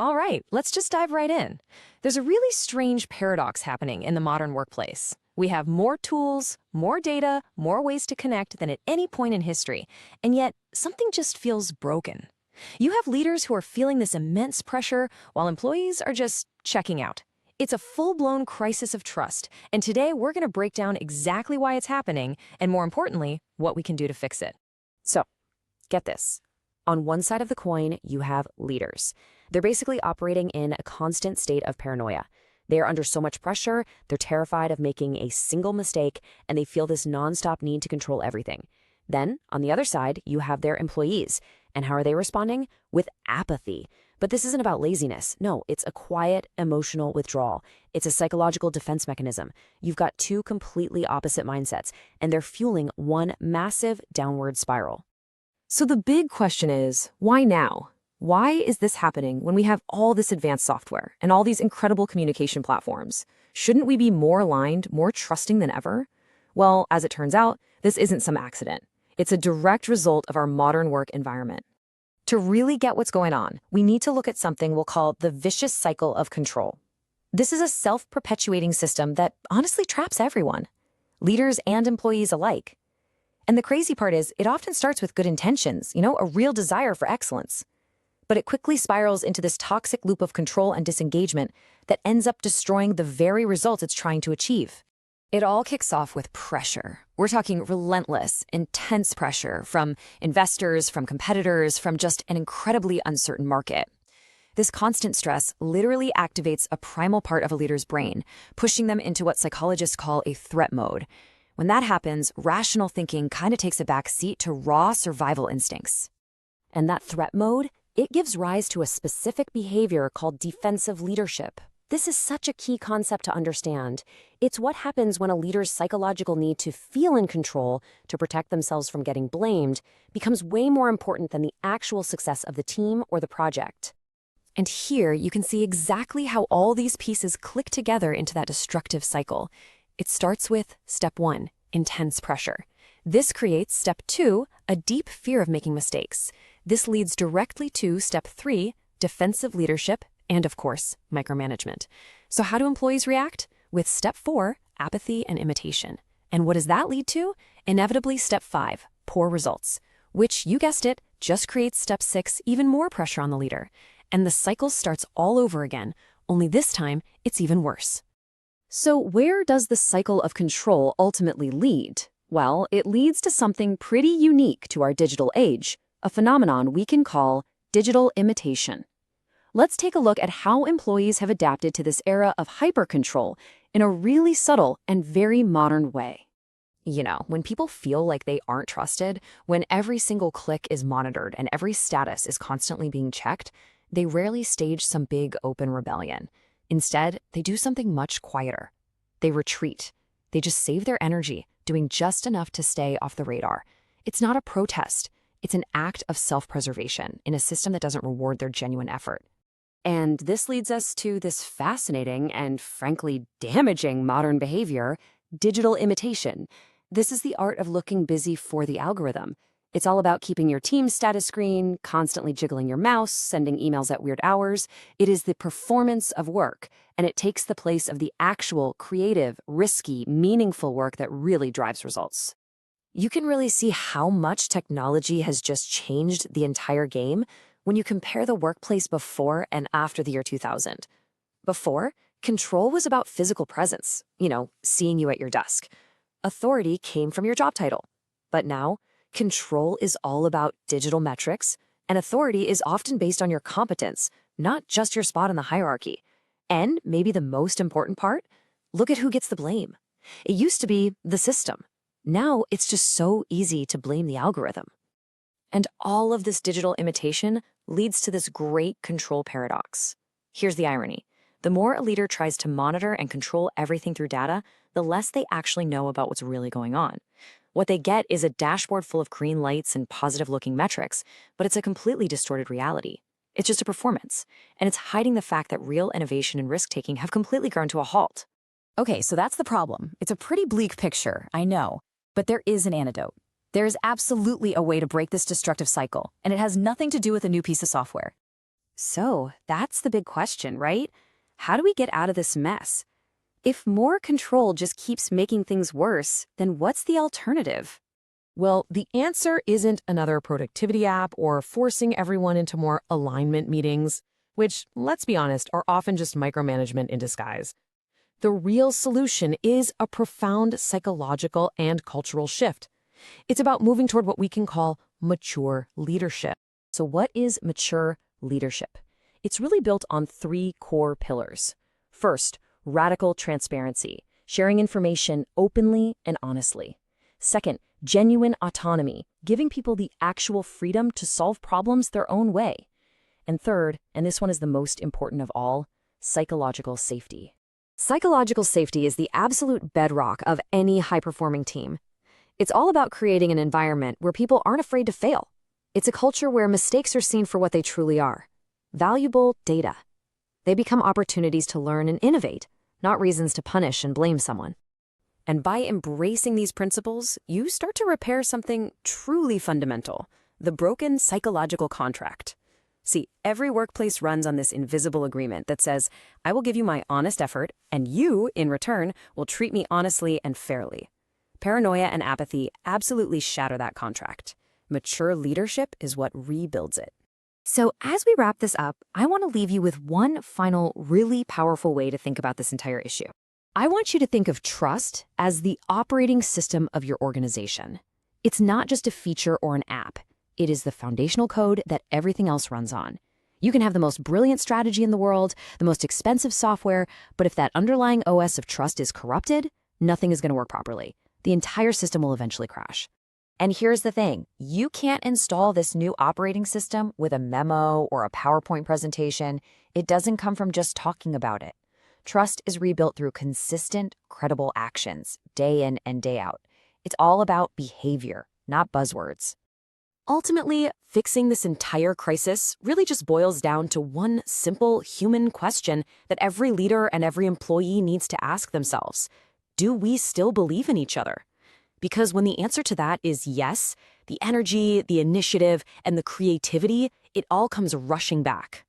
All right, let's just dive right in. There's a really strange paradox happening in the modern workplace. We have more tools, more data, more ways to connect than at any point in history, and yet something just feels broken. You have leaders who are feeling this immense pressure while employees are just checking out. It's a full-blown crisis of trust, and today we're going to break down exactly why it's happening and, more importantly, what we can do to fix it. So, get this. On one side of the coin, you have leaders. They're basically operating in a constant state of paranoia. They are under so much pressure, they're terrified of making a single mistake, and they feel this nonstop need to control everything. Then, on the other side, you have their employees. And how are they responding? With apathy. But this isn't about laziness. No, it's a quiet, emotional withdrawal. It's a psychological defense mechanism. You've got two completely opposite mindsets, and they're fueling one massive downward spiral. So the big question is, why now? Why is this happening when we have all this advanced software and all these incredible communication platforms? Shouldn't we be more aligned, more trusting than ever? Well, as it turns out, this isn't some accident. It's a direct result of our modern work environment. To really get what's going on, we need to look at something we'll call the vicious cycle of control. This is a self-perpetuating system that honestly traps everyone, leaders and employees alike. And the crazy part is, it often starts with good intentions, a real desire for excellence. But it quickly spirals into this toxic loop of control and disengagement that ends up destroying the very results it's trying to achieve. It all kicks off with pressure. We're talking relentless, intense pressure from investors, from competitors, from just an incredibly uncertain market. This constant stress literally activates a primal part of a leader's brain, pushing them into what psychologists call a threat mode. When that happens, rational thinking kind of takes a back seat to raw survival instincts. And that threat mode, it gives rise to a specific behavior called defensive leadership. This is such a key concept to understand. It's what happens when a leader's psychological need to feel in control, to protect themselves from getting blamed, becomes way more important than the actual success of the team or the project. And here you can see exactly how all these pieces click together into that destructive cycle. It starts with step 1, intense pressure. This creates step 2, a deep fear of making mistakes. This leads directly to step 3, defensive leadership, and of course, micromanagement. So how do employees react? With step 4, apathy and imitation. And what does that lead to? Inevitably step 5, poor results, which, you guessed it, just creates step 6, even more pressure on the leader. And the cycle starts all over again, only this time it's even worse. So where does the cycle of control ultimately lead? Well, it leads to something pretty unique to our digital age, a phenomenon we can call digital imitation. Let's take a look at how employees have adapted to this era of hyper-control in a really subtle and very modern way. When people feel like they aren't trusted, when every single click is monitored and every status is constantly being checked, they rarely stage some big open rebellion. Instead, they do something much quieter. They retreat. They just save their energy, doing just enough to stay off the radar. It's not a protest. It's an act of self-preservation in a system that doesn't reward their genuine effort. And this leads us to this fascinating and frankly damaging modern behavior, digital imitation. This is the art of looking busy for the algorithm. It's all about keeping your team's status screen, constantly jiggling your mouse, sending emails at weird hours. It is the performance of work, and it takes the place of the actual, creative, risky, meaningful work that really drives results. You can really see how much technology has just changed the entire game when you compare the workplace before and after the year 2000. Before, control was about physical presence, seeing you at your desk. Authority came from your job title. But now, control is all about digital metrics, and authority is often based on your competence, not just your spot in the hierarchy. And maybe the most important part, look at who gets the blame. It used to be the system. Now it's just so easy to blame the algorithm. And all of this digital imitation leads to this great control paradox. Here's the irony. The more a leader tries to monitor and control everything through data, the less they actually know about what's really going on. What they get is a dashboard full of green lights and positive-looking metrics, but it's a completely distorted reality. It's just a performance, and it's hiding the fact that real innovation and risk-taking have completely grown to a halt. Okay, so that's the problem. It's a pretty bleak picture, I know, but there is an antidote. There is absolutely a way to break this destructive cycle, and it has nothing to do with a new piece of software. So that's the big question, right? How do we get out of this mess? If more control just keeps making things worse, then what's the alternative? Well, the answer isn't another productivity app or forcing everyone into more alignment meetings, which, let's be honest, are often just micromanagement in disguise. The real solution is a profound psychological and cultural shift. It's about moving toward what we can call mature leadership. So what is mature leadership? It's really built on three core pillars. First, radical transparency, sharing information openly and honestly. Second, genuine autonomy, giving people the actual freedom to solve problems their own way. And third, and this one is the most important of all, psychological safety. Psychological safety is the absolute bedrock of any high-performing team. It's all about creating an environment where people aren't afraid to fail. It's a culture where mistakes are seen for what they truly are: valuable data. They become opportunities to learn and innovate, not reasons to punish and blame someone. And by embracing these principles, you start to repair something truly fundamental: the broken psychological contract. See, every workplace runs on this invisible agreement that says, I will give you my honest effort, and you, in return, will treat me honestly and fairly. Paranoia and apathy absolutely shatter that contract. Mature leadership is what rebuilds it. So as we wrap this up, I want to leave you with one final, really powerful way to think about this entire issue. I want you to think of trust as the operating system of your organization. It's not just a feature or an app. It is the foundational code that everything else runs on. You can have the most brilliant strategy in the world, the most expensive software, but if that underlying OS of trust is corrupted, nothing is going to work properly. The entire system will eventually crash. And here's the thing, you can't install this new operating system with a memo or a PowerPoint presentation. It doesn't come from just talking about it. Trust is rebuilt through consistent, credible actions, day in and day out. It's all about behavior, not buzzwords. Ultimately, fixing this entire crisis really just boils down to one simple human question that every leader and every employee needs to ask themselves. Do we still believe in each other? Because when the answer to that is yes, the energy, the initiative, and the creativity, it all comes rushing back.